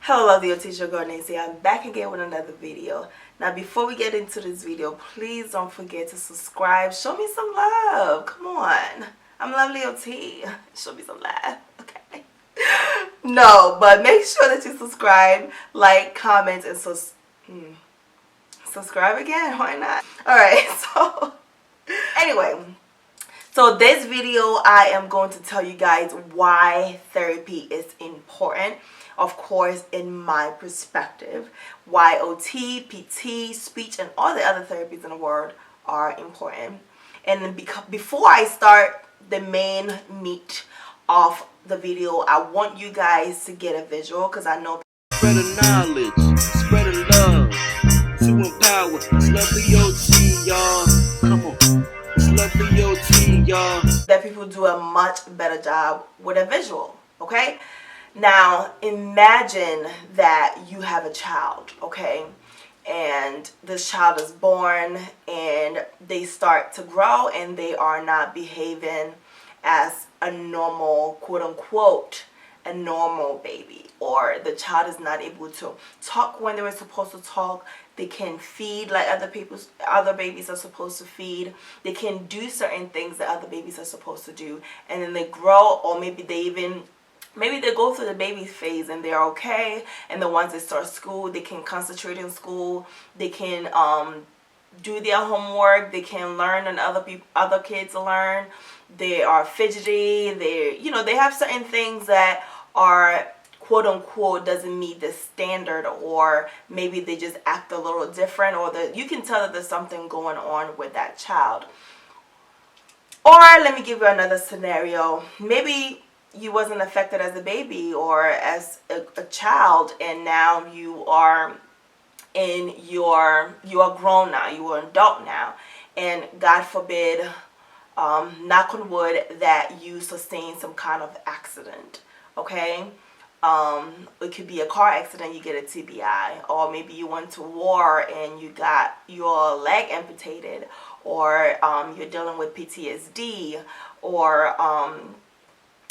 Hello lovely teacher girl Nancy. I'm back again with another video. Now before we get into this video, please don't forget to subscribe. Show me some love. Come on. I'm lovely OT. Show me some love. Okay. No, but make sure that you subscribe, like, comment, and subscribe again. Why not? Alright, so anyway. So this video I am going to tell you guys why therapy is important. Of course, in my perspective, why OT, PT, speech, and all the other therapies in the world are important. And then before I start the main meat of the video, I want you guys to get a visual because I know spread of knowledge, spread of love, to empower. It's lovely OT, y'all. Come on. It's lovely OT, y'all. that people do a much better job with a visual, okay? Now, imagine that you have a child, okay? And this child is born and they start to grow and they are not behaving as a normal, quote unquote, a normal baby, or the child is not able to talk when they were supposed to talk. They can feed like other babies are supposed to feed. They can do certain things that other babies are supposed to do, and then they grow, or maybe they go through the baby phase and they're okay, and the ones that start school, they can concentrate in school, they can do their homework, they can learn and other kids learn. They are fidgety, they have certain things that are quote unquote doesn't meet the standard, or maybe they just act a little different, or you can tell that there's something going on with that child. Or let me give you another scenario. Maybe you wasn't affected as a baby or as a child, and now you are grown now, you are an adult now, and God forbid, knock on wood, that you sustain some kind of accident, okay? It could be a car accident, you get a TBI, or maybe you went to war and you got your leg amputated, or you're dealing with PTSD, or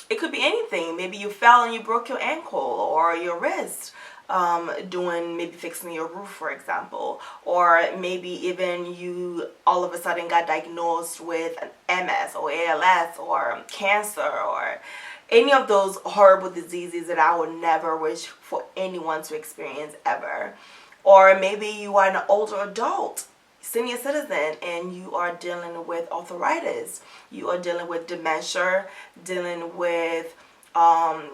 it could be anything. Maybe you fell and you broke your ankle or your wrist, maybe fixing your roof, for example. Or maybe even you all of a sudden got diagnosed with an MS or ALS or cancer, or any of those horrible diseases that I would never wish for anyone to experience ever. Or maybe you are an older adult, senior citizen, and you are dealing with arthritis, you are dealing with dementia, dealing with COPD,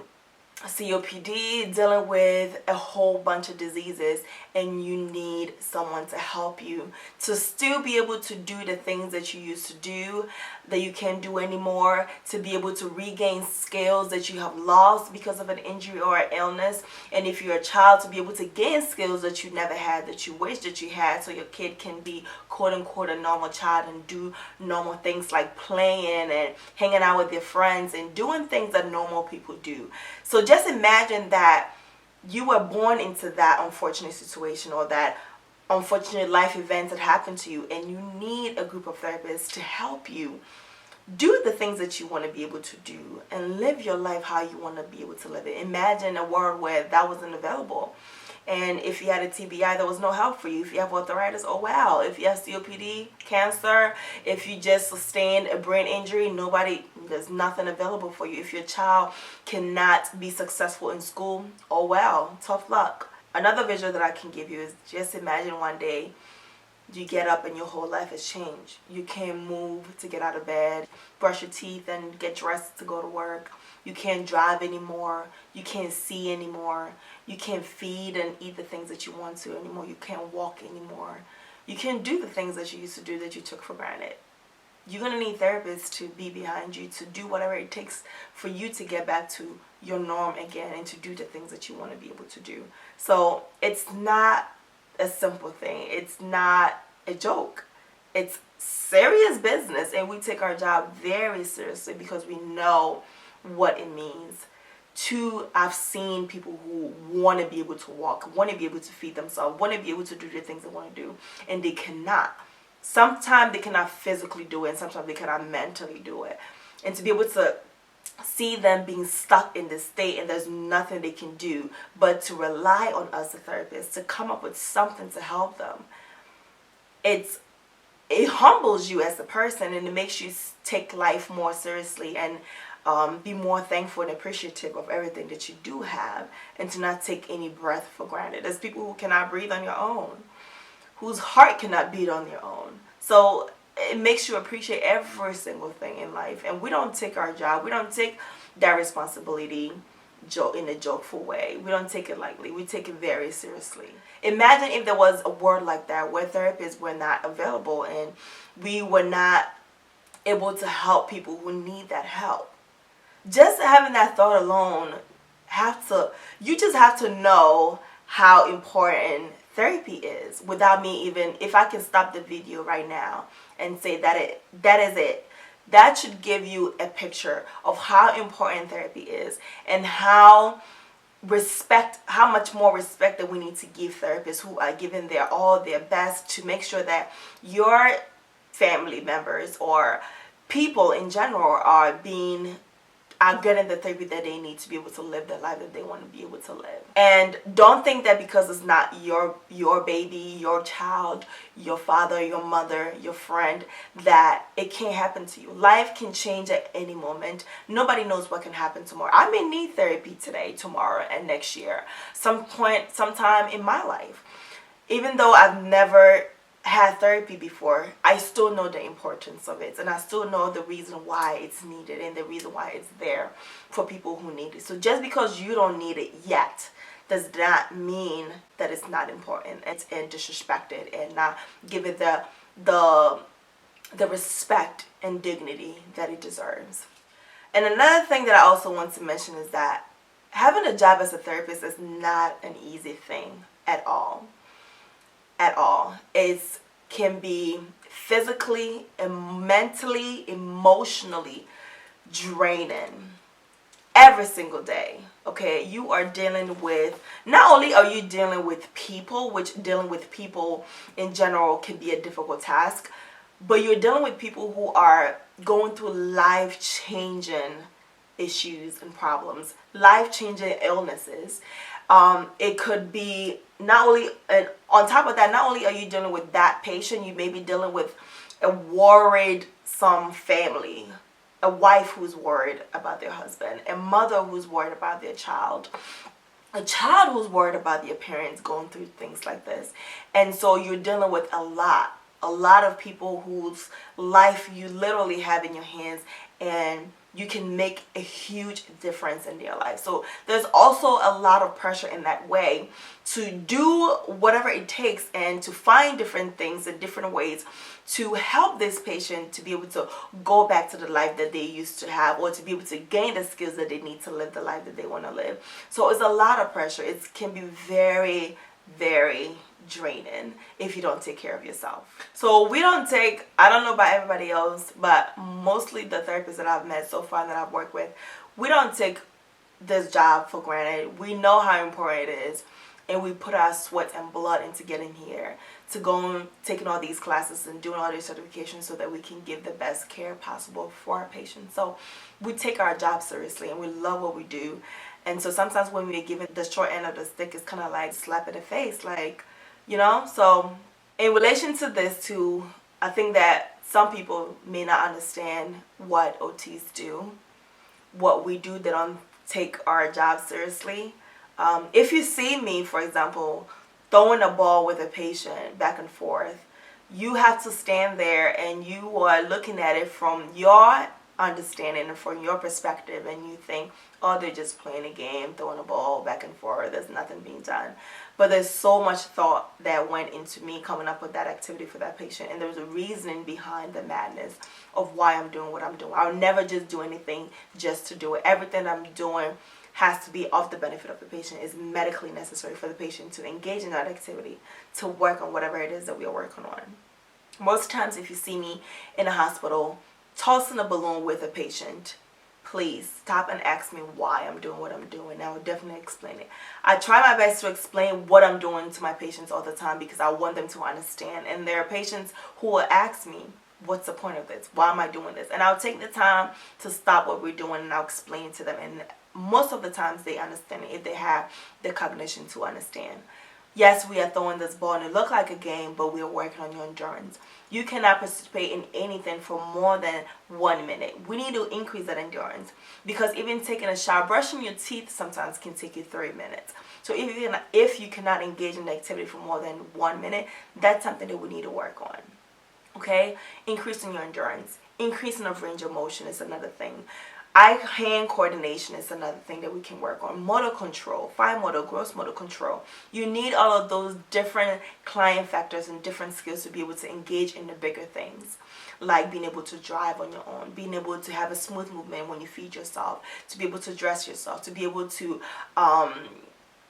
dealing with a whole bunch of diseases, and you need someone to help you to still be able to do the things that you used to do that you can't do anymore, to be able to regain skills that you have lost because of an injury or an illness. And if you're a child, to be able to gain skills that you never had, that you wish that you had, so your kid can be quote unquote a normal child and do normal things like playing and hanging out with their friends and doing things that normal people do. So just imagine that you were born into that unfortunate situation, or that unfortunate life event that happened to you, and you need a group of therapists to help you do the things that you want to be able to do and live your life how you want to be able to live it. Imagine a world where that wasn't available. And if you had a TBI, there was no help for you. If you have arthritis, oh wow. If you have COPD, cancer, if you just sustained a brain injury, there's nothing available for you. If your child cannot be successful in school, oh well, tough luck. Another visual that I can give you is just imagine one day you get up and your whole life has changed. You can't move to get out of bed, brush your teeth and get dressed to go to work. You can't drive anymore. You can't see anymore. You can't feed and eat the things that you want to anymore. You can't walk anymore. You can't do the things that you used to do that you took for granted. You're going to need therapists to be behind you, to do whatever it takes for you to get back to your norm again and to do the things that you want to be able to do. So it's not a simple thing. It's not a joke. It's serious business, and we take our job very seriously because we know what it means. I've seen people who want to be able to walk, want to be able to feed themselves, want to be able to do the things they want to do, and they cannot. Sometimes they cannot physically do it, and sometimes they cannot mentally do it. And to be able to see them being stuck in this state and there's nothing they can do but to rely on us, the therapists, to come up with something to help them. It humbles you as a person, and it makes you take life more seriously and be more thankful and appreciative of everything that you do have, and to not take any breath for granted. There's people who cannot breathe on your own, whose heart cannot beat on their own. So it makes you appreciate every single thing in life. And we don't take our job, we don't take that responsibility in a jokeful way. We don't take it lightly. We take it very seriously. Imagine if there was a word like that where therapists were not available and we were not able to help people who need that help. Just having that thought alone, you just have to know how important therapy is without me even, if I can stop the video right now and say that is it. That should give you a picture of how important therapy is and how much more respect that we need to give therapists who are giving their all, their best to make sure that your family members or people in general are getting the therapy that they need to be able to live the life that they want to be able to live. And don't think that because it's not your baby, your child, your father, your mother, your friend, that it can't happen to you. Life can change at any moment. Nobody knows what can happen tomorrow. I may need therapy today, tomorrow, and next year. Sometime in my life. Even though I've never had therapy before, I still know the importance of it, and I still know the reason why it's needed and the reason why it's there for people who need it. So just because you don't need it yet does not mean that it's not important and disrespected and not give it the respect and dignity that it deserves. And another thing that I also want to mention is that having a job as a therapist is not an easy thing at all. It can be physically and mentally, emotionally draining every single day. Okay, you are dealing with, not only are you dealing with people, which dealing with people in general can be a difficult task, but you're dealing with people who are going through life-changing issues and problems, life-changing illnesses. It could be not only, and on top of that, not only are you dealing with that patient, you may be dealing with a worried family, a wife who's worried about their husband, a mother who's worried about their child, a child who's worried about their parents going through things like this. And so you're dealing with a lot of people whose life you literally have in your hands, and you can make a huge difference in their life. So there's also a lot of pressure in that way to do whatever it takes and to find different things and different ways to help this patient to be able to go back to the life that they used to have, or to be able to gain the skills that they need to live the life that they want to live. So it's a lot of pressure. It can be very, very draining if you don't take care of yourself. So I don't know about everybody else, but mostly the therapists that I've met so far that I've worked with, we don't take this job for granted. We know how important it is, and we put our sweat and blood into getting here, to go and taking all these classes and doing all these certifications so that we can give the best care possible for our patients. So we take our job seriously and we love what we do. And so sometimes when we're given the short end of the stick, it's kind of like slap in the face, like, so in relation to this too, I think that some people may not understand what OTs do, what we do. They don't take our job seriously. If you see me, for example, throwing a ball with a patient back and forth, you have to stand there and you are looking at it from your understanding and from your perspective, and you think, oh, they're just playing a game, throwing a ball back and forth, there's nothing being done. But there's so much thought that went into me coming up with that activity for that patient, and there's a reasoning behind the madness of why I'm doing what I'm doing. I'll never just do anything just to do it. Everything I'm doing has to be of the benefit of the patient, is medically necessary for the patient to engage in that activity, to work on whatever it is that we are working on. Most times if you see me in a hospital tossing a balloon with a patient, please stop and ask me why I'm doing what I'm doing. I will definitely explain it. I try my best to explain what I'm doing to my patients all the time because I want them to understand. And there are patients who will ask me, what's the point of this? Why am I doing this? And I'll take the time to stop what we're doing and I'll explain to them. And most of the times they understand it if they have the cognition to understand. Yes, we are throwing this ball and it looks like a game, but we are working on your endurance. You cannot participate in anything for more than 1 minute. We need to increase that endurance, because even taking a shower, brushing your teeth sometimes can take you 3 minutes. So if you cannot engage in the activity for more than 1 minute, that's something that we need to work on. Okay? Increasing your endurance. Increasing of range of motion is another thing. Eye-hand coordination is another thing that we can work on. Motor control, fine motor, gross motor control. You need all of those different client factors and different skills to be able to engage in the bigger things, like being able to drive on your own, being able to have a smooth movement when you feed yourself, to be able to dress yourself, to be able to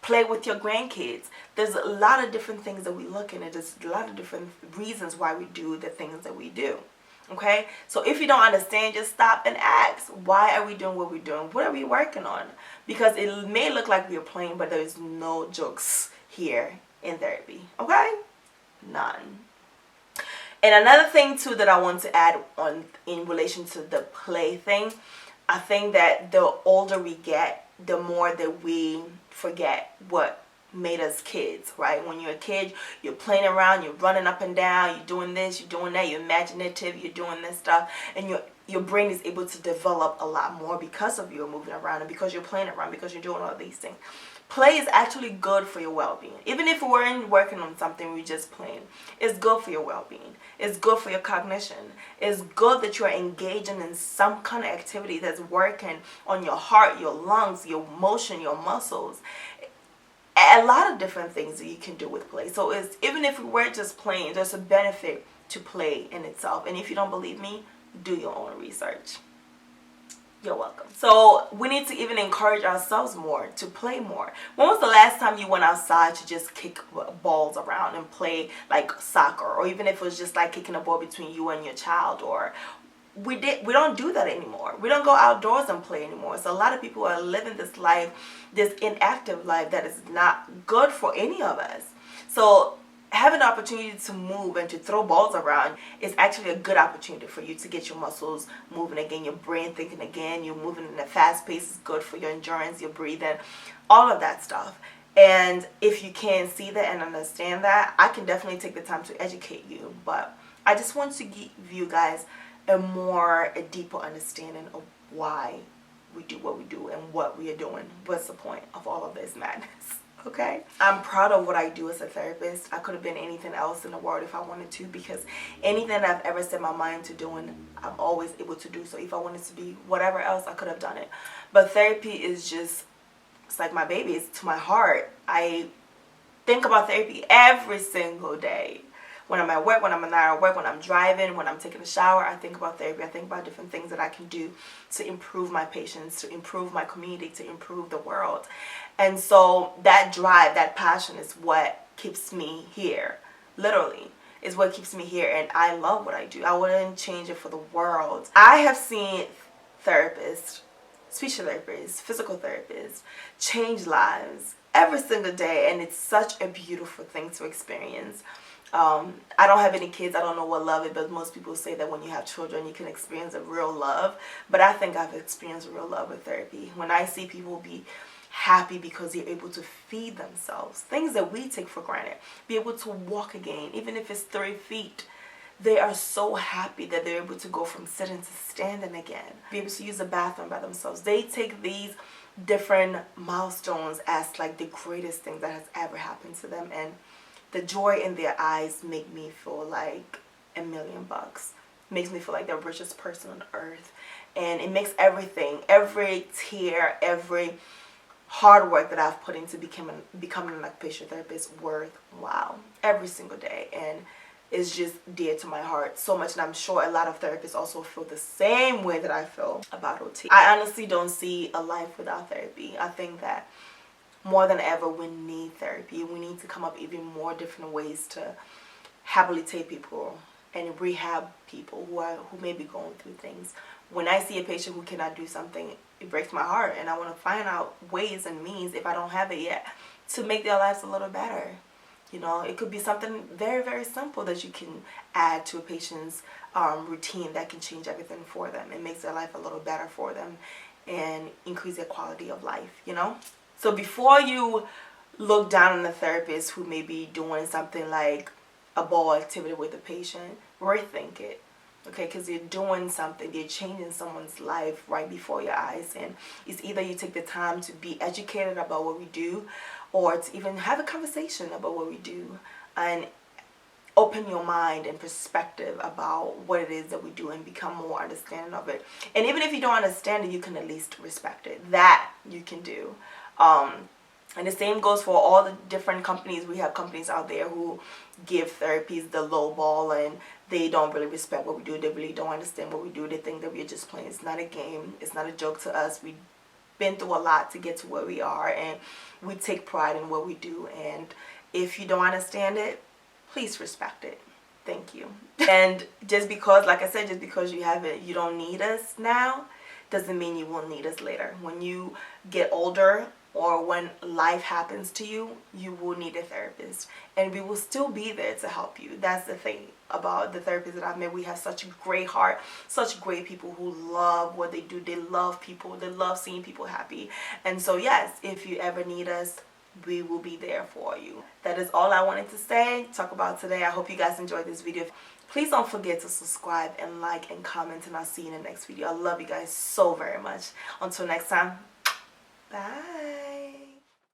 play with your grandkids. There's a lot of different things that we look at. There's a lot of different reasons why we do the things that we do. Okay, so if you don't understand, just stop and ask, why are we doing what we're doing? What are we working on? Because it may look like we're playing, but there's no jokes here in therapy. Okay, none. And another thing too that I want to add on in relation to the play thing, I think that the older we get, the more that we forget what made us kids, right? When you're a kid, you're playing around, you're running up and down, you're doing this, you're doing that, you're imaginative, you're doing this stuff, and your brain is able to develop a lot more because of you moving around and because you're playing around, because you're doing all these things. Play is actually good for your well-being. Even if we weren't working on something, we're just playing. It's good for your well-being. It's good for your cognition. It's good that you're engaging in some kind of activity that's working on your heart, your lungs, your motion, your muscles. A lot of different things that you can do with play. So even if we were just playing, there's a benefit to play in itself. And if you don't believe me, do your own research. You're welcome. So we need to even encourage ourselves more to play more. When was the last time you went outside to just kick balls around and play like soccer, or even if it was just like kicking a ball between you and your child? Or we don't do that anymore. We don't go outdoors and play anymore. So a lot of people are living this life, this inactive life that is not good for any of us. So having the opportunity to move and to throw balls around is actually a good opportunity for you to get your muscles moving again, your brain thinking again. You're moving in a fast pace is good for your endurance, your breathing, all of that stuff. And if you can see that and understand that, I can definitely take the time to educate you. But I just want to give you guys a deeper understanding of why we do what we do and what we are doing. What's the point of all of this madness? Okay, I'm proud of what I do as a therapist. I could have been anything else in the world if I wanted to, because anything I've ever set my mind to doing, I'm always able to do. So if I wanted to be whatever else, I could have done it. But therapy is just, it's like my baby. It's to my heart. I think about therapy every single day. When I'm at work, when I'm not at work, when I'm driving, when I'm taking a shower, I think about therapy. I think about different things that I can do to improve my patients, to improve my community, to improve the world. And so that drive, that passion is what keeps me here. Literally, is what keeps me here. And I love what I do. I wouldn't change it for the world. I have seen therapists, speech therapists, physical therapists change lives every single day. And it's such a beautiful thing to experience. I don't have any kids. I don't know what love is, but most people say that when you have children, you can experience a real love. But I think I've experienced real love with therapy. When I see people be happy because they're able to feed themselves, things that we take for granted, be able to walk again, even if it's 3 feet, they are so happy that they're able to go from sitting to standing again, be able to use the bathroom by themselves. They take these different milestones as like the greatest thing that has ever happened to them, and the joy in their eyes make me feel like $1,000,000. Makes me feel like the richest person on earth. And it makes everything, every tear, every hard work that I've put into becoming an occupational therapist worthwhile every single day. And it's just dear to my heart so much. And I'm sure a lot of therapists also feel the same way that I feel about OT. I honestly don't see a life without therapy. I think that more than ever, we need therapy. We need to come up even more different ways to habilitate people and rehab people who may be going through things. When I see a patient who cannot do something, it breaks my heart, and I want to find out ways and means, if I don't have it yet, to make their lives a little better. You know, it could be something very, very simple that you can add to a patient's routine that can change everything for them. It makes their life a little better for them and increase their quality of life, you know? So before you look down on a therapist who may be doing something like a ball activity with a patient, rethink it. Okay, because you're doing something, you're changing someone's life right before your eyes, and it's either you take the time to be educated about what we do, or to even have a conversation about what we do, and open your mind and perspective about what it is that we do and become more understanding of it. And even if you don't understand it, you can at least respect it. That you can do. And the same goes for all the different companies. We have companies out there who give therapies the low ball, and they don't really respect what we do. They really don't understand what we do. They think that we're just playing. It's not a game. It's not a joke to us. We've been through a lot to get to where we are, and we take pride in what we do. And if you don't understand it, please respect it. Thank you. And just because, like I said, just because you don't need us now, doesn't mean you won't need us later. When you get older, or when life happens to you, you will need a therapist, and we will still be there to help you. That's the thing about the therapists that I've met. We have such a great heart, such great people who love what they do. They love people. They love seeing people happy. And so yes, if you ever need us, we will be there for you. That is all I wanted to talk about today. I hope you guys enjoyed this video. Please don't forget to subscribe and like and comment, and I'll see you in the next video. I love you guys so very much. Until next time, bye.